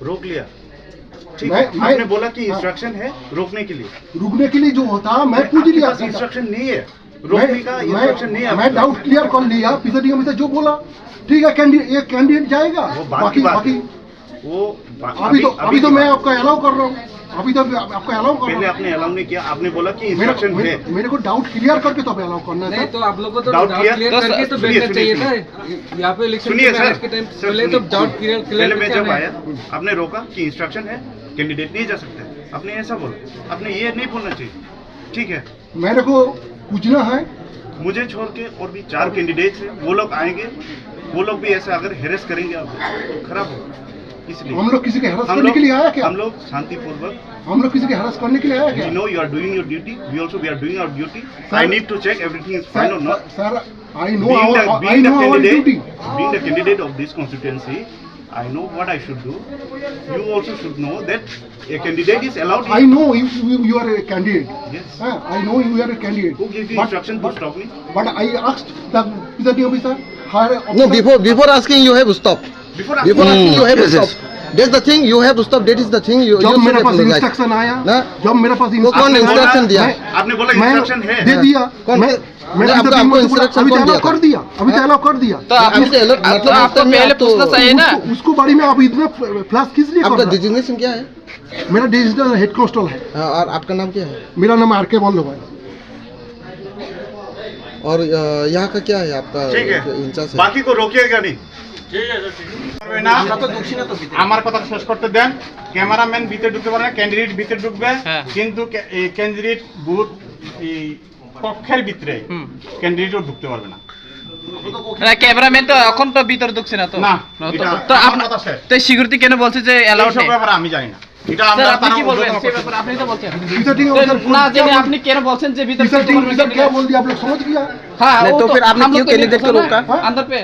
रोक लिया, ठीक है। आपने बोला कि इंस्ट्रक्शन है रोकने के लिए, रुकने के लिए जो होता मैं पूछ लिया, इंस्ट्रक्शन नहीं है रोकने का, इंस्ट्रक्शन नहीं है। मैं डाउट क्लियर कर लिया, प्रिजाइडिंग ऑफिसर जो बोला ठीक है, एक कैंडिडेट जाएगा, बाकी वो अभी तो मैं आपका अलाउ कर रहा हूँ, अभी तो आपका अलाउ कर रहा हूँ। पहले आपने अलाउ नहीं किया, आपने बोला कि इंस्ट्रक्शन है। मेरे को डाउट क्लियर करके तो अलाउ करना है। तो आप लोगों को तो डाउट क्लियर करके तो बैठना चाहिए था यहाँ पे इलेक्शन के टाइम पहले तो डाउट क्लियर पहले मैं जब आया आपने रोका कि इंस्ट्रक्शन है, कैंडिडेट नहीं जा सकते, आपने ऐसा बोला, आपने ये नहीं बोलना चाहिए, ठीक है। मेरे को पूछना है, मुझे छोड़ के और भी 4 कैंडिडेट हैं, वो लोग आएंगे, वो लोग भी ऐसा अगर हेरेस करेंगे आप खराब होगा। इसलिए हम लोग किसी के हेरास करने के लिए आया क्या? हम लोग शांतिपूर्वक, हम लोग किसी के हेरास करने के लिए आया क्या? We know you are doing your duty, we also we are doing our duty. I need to check everything is fine or not. Sir, I know our duty. Being the candidate of this constituency, I know what I should do. You also should know that a candidate is allowed. I know you are a candidate. Yes. I know you are a candidate. Who gave you instruction to stop me? But I asked the presiding officer. No, before asking you have to stop. Before asking you have to stop. That's the thing you have to stop. That is the thing you. जब मेरे पास instruction आया, जब मेरे पास instruction दिया, आपने बोला instruction है, दे दिया। मैंने आपको इंस्ट्रक्शन अभी तो कर दिया, अभी तो अलाउ कर दिया। तो आपको पहले पूछना चाहिए ना। उसको बारे में आप इतना फ्लैश किस लिए कर रहे हैं? आपका डिजिग्नेशन क्या है? मेरा डिजिटल हेड कांस्टेबल है। और आपका नाम क्या है? मेरा नाम आर के वल्लभ है। और यहाँ का क्या है आपका? ठीक है, बाकी को रोकिएगा नहीं। আমার কথা শেষ করতে দেন। ক্যামেরাম্যান ভিতরে ঢুকতে পারে না, ক্যান্ডিডেট ভিতরে ঢুকবে, কিন্তু ক্যান্ডিডেট বুথ কক্ষের ভিতরে ক্যান্ডিডেটও ঢুকতে পারবে না। ক্যামেরাম্যান তো এখন তো ভিতরে ঢুকছে না তো। না, তো আপনার তো সিকিউরিটি কেন বলছে যে অ্যালাউড নেই? ব্যাপারে আমি জানি না। এটা আমরা আপনি কি বলবেন সেই ব্যাপারে? আপনি তো বলছেন না জানি আপনি কেন বলছেন যে ভিতরে ঢুকতে পারবে না? क्या बोल दिया आप लोग समझ गया? हां, तो फिर आपने क्यों कैंडिडेट को रोका अंदर पे?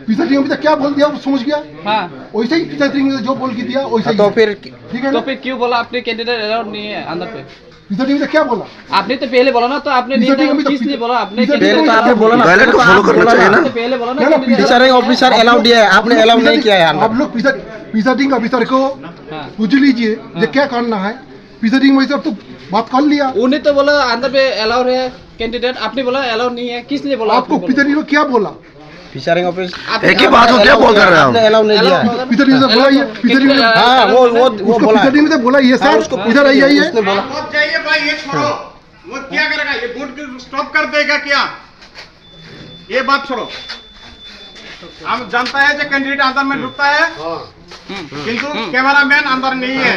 प्रिजाइडिंग ऑफिसर क्या बोल दिया वो समझ गया? हाँ, वैसे ही प्रिजाइडिंग जो बोल के दिया वैसे ही। तो फिर ठीक है तो ना? फिर क्यों बोला आपने कैंडिडेट अलाउड नहीं है अंदर पे? प्रिजाइडिंग ऑफिसर क्या बोला? आपने तो पहले बोला ना, तो आपने नहीं किस लिए बोला? आपने पहले तो आपने बोला ना, गाइडलाइन को फॉलो करना चाहिए ना। पहले बोला ना प्रिजाइडिंग ऑफिसर अलाउड दिया है, आपने अलाउड नहीं किया है। आप लोग प्रिजाइडिंग ऑफिसर को पूछ लीजिए जो क्या करना है। प्रिजाइडिंग ऑफिसर तो बात कर लिया, उन्हें तो बोला अंदर पे अलाउड है कैंडिडेट, आपने बोला अलाउड नहीं है, किस लिए बोला? आपको प्रिजाइडिंग को क्या बोला? फिशरिंग ऑफिस एक ही बात को क्या बोल कर रहे हैं? आपने अलाउ नहीं दिया। प्रिजाइडिंग से बोला ये, प्रिजाइडिंग हां वो बोला, प्रिजाइडिंग से बोला ये सर इधर आइए। उसने बोला जाइए भाई, ये छोड़ो, वो क्या करेगा? ये बोर्ड को स्टॉप कर देगा क्या? ये बात छोड़ो। हम जानता है जो कैंडिडेट अंदर में ढुकता है, किंतु कैमरामैन अंदर नहीं है।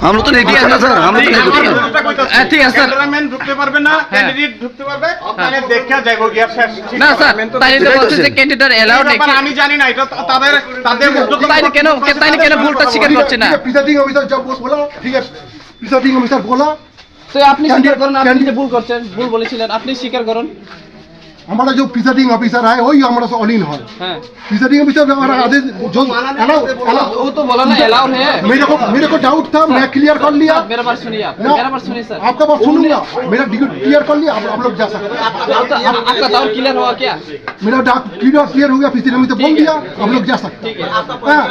हम लोग तो नहीं दिया ना सर, हम लोग तो नहीं दिया। ठीक है सर, कैमरामैन ঢুকতে পারবে না, ক্যান্ডিডেট ঢুকতে পারবে, তাহলে দেখা যাবে গিয়া শেষ। না স্যার, তাই তো বলছে যে ক্যান্ডিডেট অ্যালাউড নেই। আমি জানি না, এটা তাদের তাই কেন ভুলটা স্বীকার করছে না? प्रिजाइडिंग ऑफिसर जब बोला ठीक है, प्रिजाइडिंग ऑफिसर बोला তো আপনি স্বীকার করুন আপনি যে ভুল করছেন, ভুল বলেছিলেন, আপনি স্বীকার করুন। हमारा जो प्रिजाइडिंग ऑफिसर है वही हमारा से ऑल इन है। हां, प्रिजाइडिंग ऑफिसर हमारा आदेश जो अलाउ वो तो बोला ना अलाउड है। मेरे को डाउट था, मैं क्लियर कर लिया। मेरा बात सुनिए आप, मेरा बात सुनिए सर। आपका बात सुनूंगा, मेरा क्लियर कर लिया, आप लोग जा सकते हैं। आपका डाउट क्लियर हुआ क्या? मेरा डाउट क्लियर हो गया, प्रिजाइडिंग ऑफिसर बोल दिया आप लोग जा सकते हैं।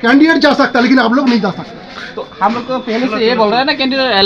कैंडिडेट जा सकता है लेकिन आप लोग नहीं जा सकते। तो हम लोग तो पहले से ये बोल रहे हैं ना कैंडिडेट